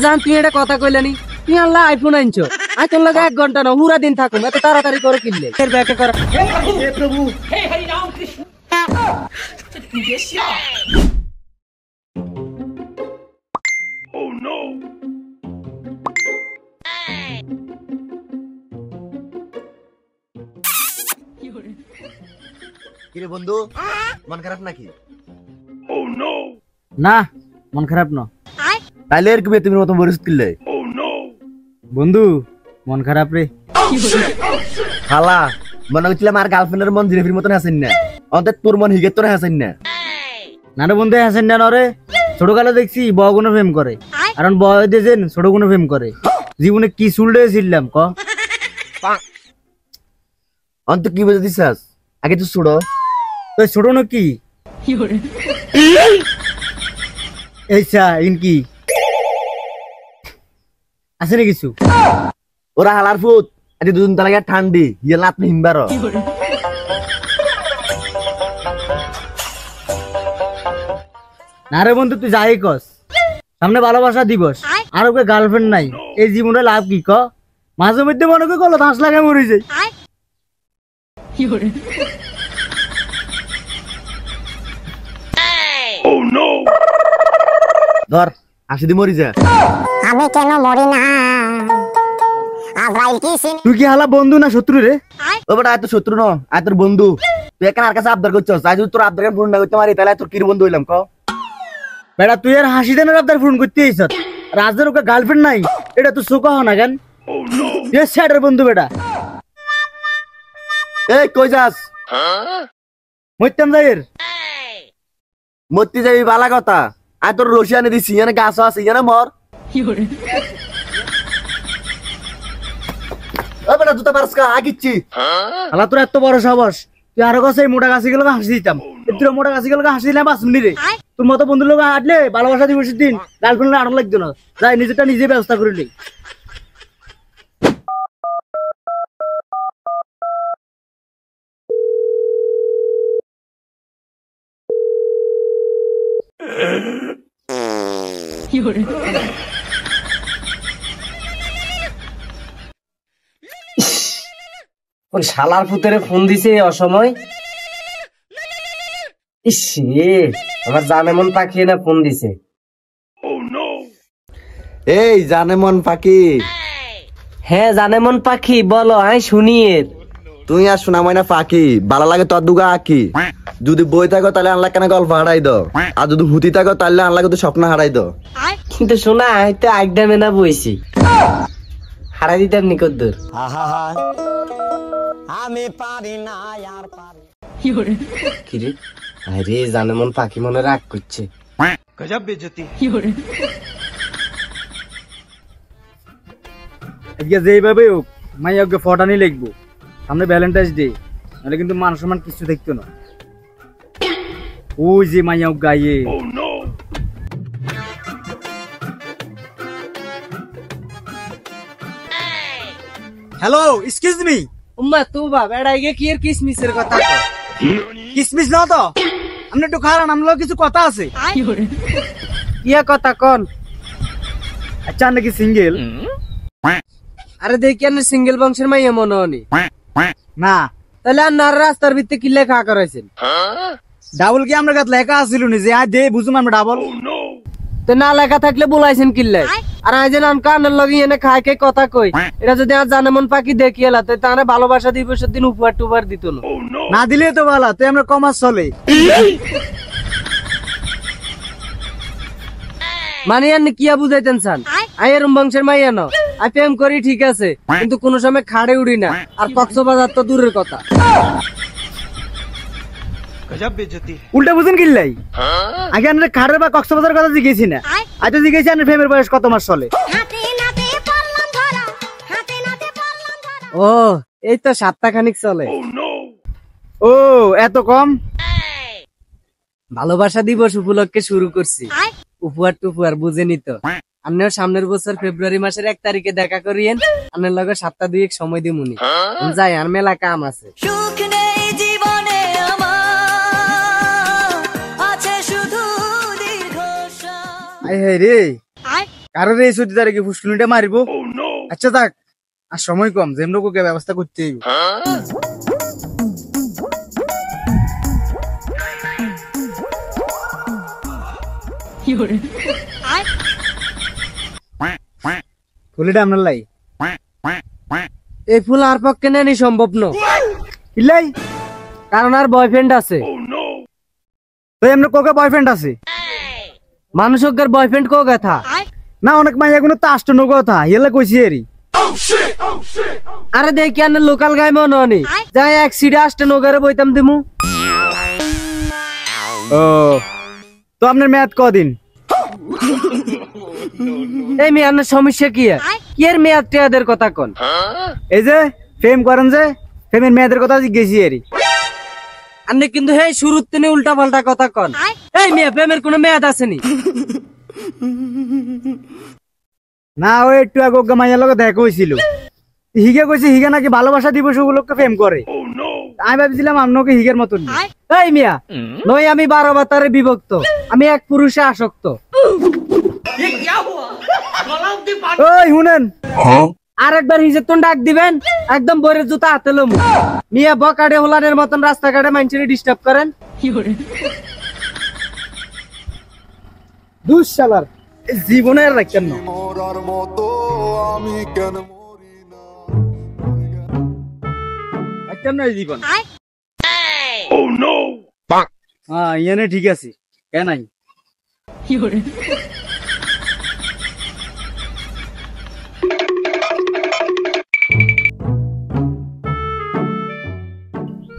জান তুই এটা কথা কইলানি তুই আল্লাহ আইফোন আনছো আই তোর লাগে 1 ঘন্টা না পুরা দিন থাকুম এত তাড়াতাড়ি করে কিনলে এর ব্যাকে কর হে প্রভু হে হরি রাম কৃষ্ণ ও নো কিরে বন্ধু মন খারাপ নাকি? ও নো না মন খারাপ না তাইলে এর কি তুমি মত মরিস কিলে? ও নো বন্ধু মন খারাপ রে খালা মনে হচ্ছিল আমার গার্লফ্রেন্ডের মন জিরেফির মতন হাসেন না অন্তত তোর মন হিগের তোর হাসেন না না রে বন্ধু হাসেন না রে ছোটকালে দেখছি বড় কোনো প্রেম করে কারণ বড় দেন ছোট কোনো প্রেম করে জীবনে কি সুলডে ছিলাম ক অন্ত কি বুঝে দিছাস আগে তুই ছোড়ো তুই ছোট না কি এইসা ইনকি আছে না কিছু ওরা হালার ফুট আজ দুদিন তালাগে ঠান্ডি ইয়ে লাত হিমবার না রে বন্ধু তুই যাই কস সামনে ভালোবাসা দিবস আর ওকে গার্লফ্রেন্ড নাই এই জীবনে লাভ কি ক মাঝে মধ্যে মনে করে গলত হাঁস লাগে মরে যায় ধর হাসি দি মরি যা আমি কেন মরি না তুই কি হালা বন্ধু না শত্রু রে? ও বেটা এত শত্রু ন আয় তোর বন্ধু তুই এখানে আর কাছে আবদার করছস আজ তোর আবদার ফোন না করতে মারি তাহলে তোর কির বন্ধু হইলাম ক বেটা তুই আর হাসি দেনের আবদার ফোন করতে আইছ রাজের ওকে গার্লফ্রেন্ড নাই এটা তুই শোক হ না কেন এ স্যারের বন্ধু বেটা এই কই যাস মইতাম যাইর মরতে যাবি বালা কথা আয় তোর রশি আনে দিছি এখানে গাছ আছে এখানে মর ও বেটা জুতা পারস কা আগিচ্ছি হালা তোর এত বড় সাহস তুই আরো কাছে মোটা গাছি গেলে হাসি দিতাম এত মোটা গাছি গেলে হাসি দিলাম বাসুনি রে তোর মতো বন্ধুর লোক আটলে ভালোবাসা দিবসের দিন গার্লফ্রেন্ড আরো লাগতো না যাই নিজেরটা নিজে ব্যবস্থা করে নি ওই শালার পুতেরে ফোন দিছে অসময় ইসে আমার জানে মন পাখি না ফোন দিছে এই জানে মন পাখি হ্যাঁ জানে মন পাখি বলো আই শুনি এর তুই আর শোনা ময়না পাখি ভালো লাগে তোর দুগা আঁকি যদি বই থাকো তাহলে আনলা কেন গল্প হারাই দাও আর যদি হুতি থাকো তাহলে আনলা কিন্তু স্বপ্ন হারাই দাও কিন্তু শোনা হয়তো একদম না বইছি হারাই দিতাম নিকদ্দুর আমি পারি না আর পারি কিরে আরে জানে মন পাখি মনে রাগ করছে গজব বেজতি আজকে যেইভাবে হোক মাইয়া ওকে ফটানি লিখবো সামনে ভ্যালেন্টাইন্স ডে নাহলে কিন্তু মান সম্মান কিছু দেখতো না ওই যে মাইয়া গায়ে হ্যালো এক্সকিউজ মি উম্মা তুবা বেড়া গিয়ে কি এর কিসমিসের কথা কও কিসমিস না তো আমরা একটু খারান আমলো কিছু কথা আছে ইয়া কথা কোন আচ্ছা নাকি সিঙ্গেল আরে দেখি না সিঙ্গেল বংশের মাইয়া মনে হনি না তাহলে আর নার রাস্তার ভিত্তি কি লেখা করাইছেন ডাবল কি আমরা কাছে লেখা আছিল নি যে আজ দে বুঝুম আমরা ডাবল তো না লেখা থাকলে বলাইছেন কিল্লে আর আজ নাম কানের লগে এনে খায় কে কথা কই এটা যদি আর জানে মন পাখি দেখি এলা তো তারে ভালোবাসা দিবসের দিন উপহার টুবার দিত না না দিলে তো ভালো তুই আমরা কমাস চলে মানে আপনি কিয়া বুঝাইতেন চান আয়ের বংশের মাইয়া ন আই প্রেম করি ঠিক আছে কিন্তু কোন সময় খাড়ে উড়ি না আর কক্সবাজার তো দূরের কথা উল্টা বুঝেন কিল্লাই আগে আমরা খাড়ের বা কক্সবাজার কথা জিজ্ঞেসি না আজ জিজ্ঞেসি আপনার প্রেমের বয়স কত মাস চলে ও এই তো 7 খানিক চলে ও এত কম ভালোবাসা দিবস উপলক্ষে শুরু করছি উপহার টুপুহার বুঝেনি তো আপনিও সামনের বছর ফেব্রুয়ারি মাসের 1 তারিখে দেখা করিয়েন আপনার লগে 7 সময় দিমুনি যাই আর মেলা কাম আছে রে কারোর এই ছুটি তারিখে ফুসকুনিটা মারিব। আচ্ছা থাক, আর সময় কম, যেমন ওকে ব্যবস্থা করতে হইব। ফুলিটা আপনার লাই এই ফুল আর পক্ষে নেনি সম্ভব নয়, ইলাই কারণ আর বয়ফ্রেন্ড আছে। তো এমনি কোকে বয়ফ্রেন্ড আছে মানুষের বয়ফ্রেন্ড কো কথা না? অনেক মাইয়া কোনো তো আষ্ট নৌকা কথা ইয়েলে কইছি এরি। আরে দেখি আনে লোকাল গায়ে মনে হনি যাই এক সিডে আসতে নগরে বইতাম দিমু। ও তো আপনার মেয়াদ কদিন? এই মেয়াদের সমস্যা কি কি এর মেয়াদ টেয়াদের কথা কোন? এই যে প্রেম করেন যে প্রেমের মেয়াদের কথা জিজ্ঞেসি এরি। আপনি কিন্তু হে শুরুর দিনে উল্টা পাল্টা কথা কন। এই মেয়া প্রেমের কোনো মেয়াদ আসেনি। না ওই একটু আগে ওকে মাইয়ার লগে দেখা হয়েছিল, হিগে কইছে হিগে নাকি ভালোবাসা দিবস ওগুলোকে প্রেম করে। আমি ভাবছিলাম আপনাকে হিগের মতন। এই মিয়া নই আমি 12 বাতারে বিভক্ত, আমি এক পুরুষে আসক্ত। ওই শুনেন, আর একবার হিজের তোন ডাক দিবেন একদম বইয়ের জুতা হাতে লমু। মিয়া বকাডে হোলানের মতন রাস্তাঘাটে মানুষের ডিস্টার্ব করেন। দুঃশালার জীবনে আর রাখতেন না। মরার মতো আমি কেন মরি না? রাখতেন না এই জীবন। হ্যাঁ ইয়ানে ঠিক আছে, কেন নাই?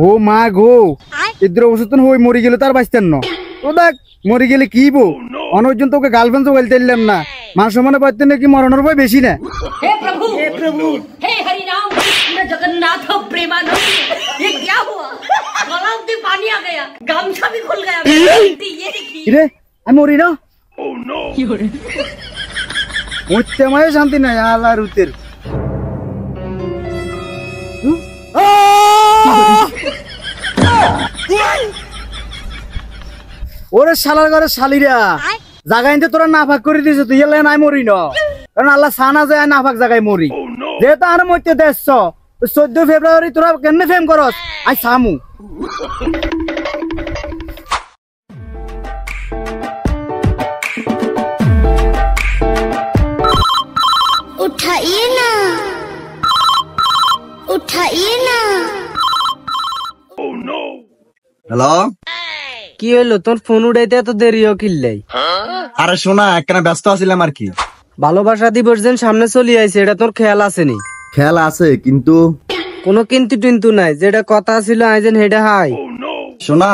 ও মা গো, ইদ্র ওষুধ হই মরি গেলে তার বাঁচতেন না। ও দেখ মরি গেলে কি বো, অনর্জন তোকে গার্লফ্রেন্ড তো বলতে দিলাম না, মানুষ মানে পারতেন নাকি মরণের ভয় বেশি না। हे प्रभु हे हरि राम कृष्ण जगन्नाथ प्रेमानंद, ये क्या हुआ? गला में पानी आ गया, गामछा भी खुल गया। ये देखिए রে আমি মরি না। মরতে আমায় শান্তি নাই আল্লাহ রুতের। ওরে শালার ঘরে শালিরা জায়গা এনতে তোরা নাফাক করে দিয়েছে, তুই এলে নাই মরি না, কারণ আল্লাহ সানা যায় নাফাক জায়গায় মরি। যেহেতু আর মরতে দেশ 14 ফেব্রুয়ারি তোরা কেমনে ফেম করস আই সামু। उठाइए ना, उठाइए ना। হ্যালো, কি হইলো তোর ফোন উঠাইতে এত দেরিও কিল্লাই? আরে শোনা একখানা ব্যস্ত আছিলাম আর কি। ভালোবাসা দিবস দিন সামনে চলি আইছে, এটা তোর খেয়াল আসেনি? খেয়াল আছে কিন্তু কোনো কিন্তু টিন্তু নাই, যেটা কথা ছিল আইজেন হেডা হাই। শোনা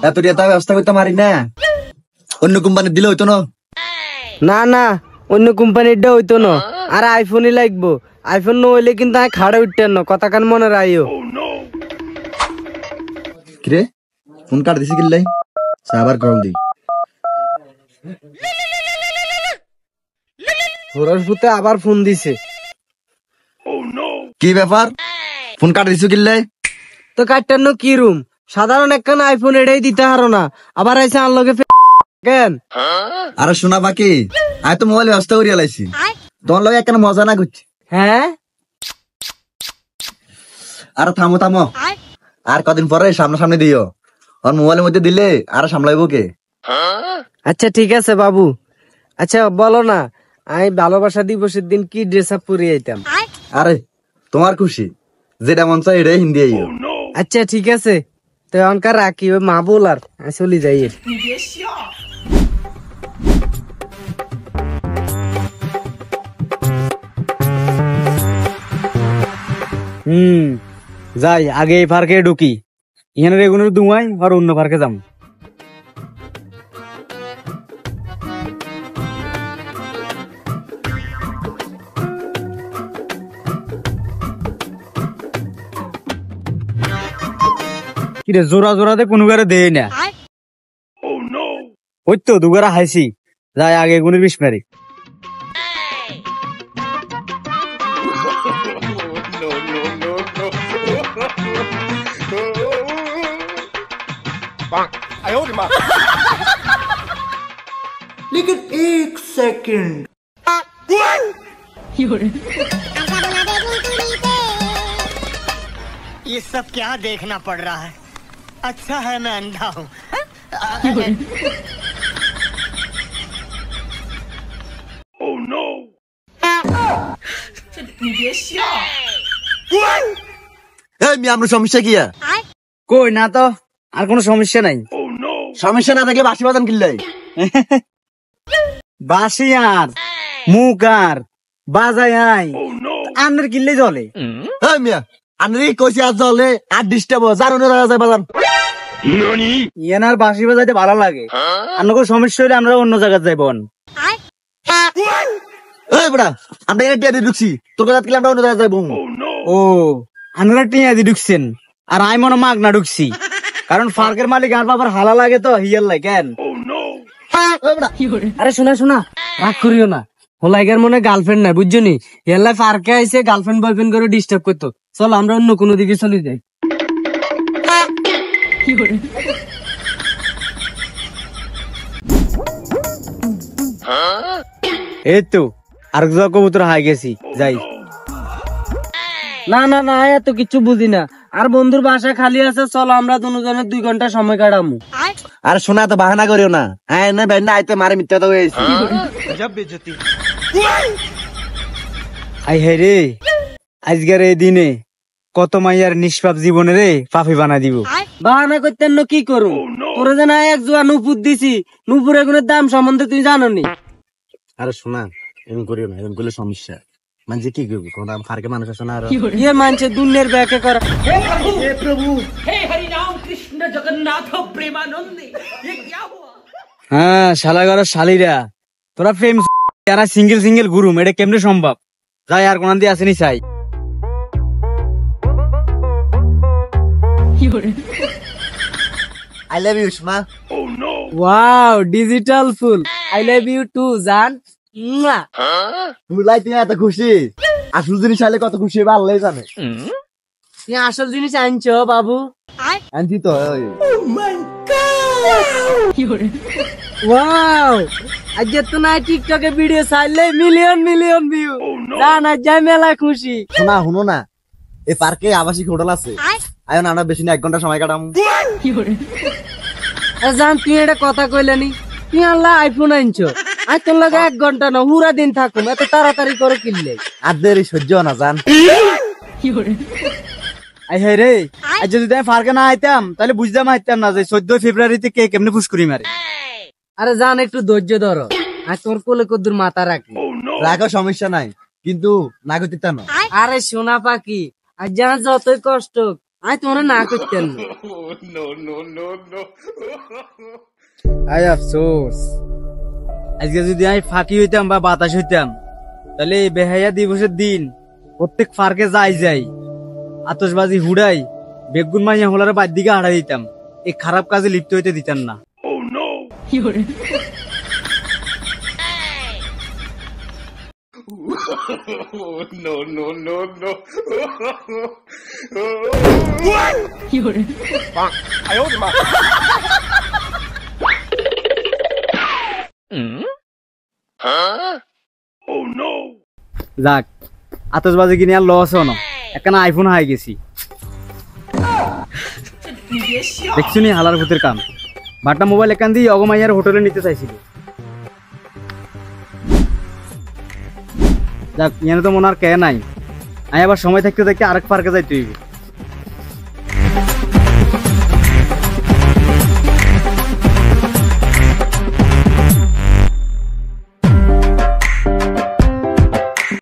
এত রিয়া ব্যবস্থা করতে পারি না, অন্য কোম্পানি দিলে হইতো না। না না অন্য কোম্পানিরটা হইতো না, আর আইফোনই লাগবো। আইফোন ন হইলে কিন্তু আমি খাড়া উঠতেন না, কথা কান মনে রাইও। কিরে ফোন কাট দিছি কিল্লাই, আবার কল দি। ঘোরার ভূতে আবার ফোন দিছে। কি ব্যাপার ফোন কাট দিছো কিল্লাই? তো কাটটান্ন কি রুম, সাধারণ একখান আইফোন এটাই দিতে হারো না, আবার আইসে আনলগে কেন? আরে শোনা বাকি আমি তো মোবাইল ব্যবস্থা করিয়া লাইছি, তোমার লগে একখানা মজা না করছি। হ্যাঁ আরে থামো থামো, আর কদিন পরে সামনাসামনি দিও, আর মোবাইলের মধ্যে দিলে আর সামলাইবো কে? আচ্ছা ঠিক আছে বাবু। আচ্ছা বলো না, আমি ভালোবাসা দিবসের দিন কি ড্রেস আপ পরে আইতাম? আরে তোমার খুশি, যেটা মন চাই এটাই হিন্দি আইও। আচ্ছা ঠিক আছে, তো অনকার রাখি, ওই মা বল আর আমি চলি যাই। যাই আগে এই পার্কে ঢুকি, এখানে রেগুলার দুমাই আর অন্য পার্কে যাম। কিরে জোড়া জোড়াতে কোনো গারে দেয় না, ওই তো দুগারা হাইছি। যাই আগে গুণের 20 মারি। लेकिन एक सेकंड ये सब क्या देखना पड़ रहा है अच्छा है मैं अंधा हूँ এই মিয়া আপনার সমস্যা কি আর? কই না তো, আর কোনো সমস্যা নাই। সমস্যা না থাকলে বাসি বাজান কিনলাই বাসি আর মুখ আর বাজাই আই আন্নের কিনলে চলে। এই মিয়া আনরি কইছি আজ জলে আর ডিস্টার্ব যার অন্য জায়গা যায় বাজান। ইয়ানার বাসি বাজাইতে ভালো লাগে, আর কোনো সমস্যা হলে আমরা অন্য জায়গায় যাইব। এই বড়া আমরা এখানে টিয়া দিয়ে ঢুকছি, তোর কথা কিনলে আমরা অন্য জায়গায় যাইব। ও আমরা টিয়া দিয়ে ঢুকছেন আর আমি মনে মাগ না ঢুকছি, কারণ ফার্কের মালিক আর বাবার হালা লাগে তো হিয়ার লাই কেন। আরে শোনা শোনা, রাগ করিও না, হোলাইগার মনে গার্লফ্রেন্ড নাই বুঝছো নি, হিয়ার পার্কে আইসে গার্লফ্রেন্ড বয়ফ্রেন্ড করে ডিস্টার্ব করতো। চলো আমরা অন্য কোনো দিকে চলে যাই। এই তো আর কবুতর হাই গেছি, যাই। না না না, এত কিছু বুঝি না, আর বন্ধুর বাসা খালি আছে, চলো আমরা দুজনের 2 ঘন্টা সময় কাটামু। আর শোনা তো বাহানা করিও না, হ্যাঁ না ভাই না আইতে মারে মিথ্যা তো হয়েছে। আই হে রে, আজকের এই দিনে কত মাইয়ার নিষ্পাপ জীবনে রে পাপি বানা দিব। বাহানা করতেন না কি করু, তোরে যেন এক জোয়া নুপুর দিছি, নুপুর এগুলোর দাম সম্বন্ধে তুই জানো নি। আরে শোনা এমন করিও না, এমন করলে সমস্যা। মানে কি করবি কোন ফারকে মানুষ আছে না, আর ইয়ে মানছে দুনিয়ার ব্যাকে করা। हे प्रभु हे हरि राम कृष्ण जगन्नाथ प्रेमानंद ये क्या हुआ হ্যাঁ শালা ঘরের শালিরা, তোরা প্রেম যারা সিঙ্গেল সিঙ্গেল গুরুম, এটা কেমনে সম্ভব? যাই আর কোন দিয়ে আসেনি চাই। I love you Usma. Wow digital ফুল, আই লাভ ইউ টু জান। ভুলাই তুই এত খুশি, আসল জিনিস আইলে কত খুশি হবে আল্লাহ জানে। তুই আসল জিনিস আনছো বাবু? আনছি তো। ওয়াও আজকে তো না টিকটকে ভিডিও চাইলে মিলিয়ন মিলিয়ন ভিউ, জান আজ যাই মেলা খুশি। শোনা শুনো না, এই পার্কে আবাসিক হোটেল আছে, আয় না আমরা বেশি না 1 ঘন্টা সময় কাটাম। জান তুই এটা কথা কইলেনি, তুই আল্লাহ আইফোন আনছো, আজ তোর লাগে 1 ঘন্টা না পুরা দিন থাকুম, এত তাড়াতাড়ি করে কিনলে আর দেরি সহ্য না জান। আই হে রে, আজ যদি আমি ফারকে না আইতাম তাহলে বুঝতাম আইতাম না যে 14 ফেব্রুয়ারিতে কে কেমনে ফুসকুরি মারে। আরে জান একটু ধৈর্য ধরো, আজ তোর কোলে কদ্দুর মাথা রাখি। রাখো সমস্যা নাই, কিন্তু না করতে না। আরে সোনা পাখি, আজ জান যতই কষ্ট আজ তোমরা না করতেন। আয় আফসোস, আজকে যদি আমি ফাঁকি হইতাম বা বাতাস হইতাম, তাহলে এই বেহাইয়া দিবসের দিন প্রত্যেক ফার্কে যাই আতশবাজি হুড়াই বেগুন মাইয়া হোলার বাদ দিকে হারা দিতাম, এই খারাপ কাজে লিপ্ত হইতে দিতাম না। যাক আতশবাজি কিনে আর লস হনো, একখানা আইফোন হাই গেছি। দেখছি নি হালার ভূতের কাম, বাটা মোবাইল এখান দিয়ে অগমাইয়ার হোটেলে নিতে চাইছিল। যাক ইয়ানে তো মনে আর কে নাই, আমি আবার সময় থাকতে থাকতে আরেক পার্কে যাইতে হইবে।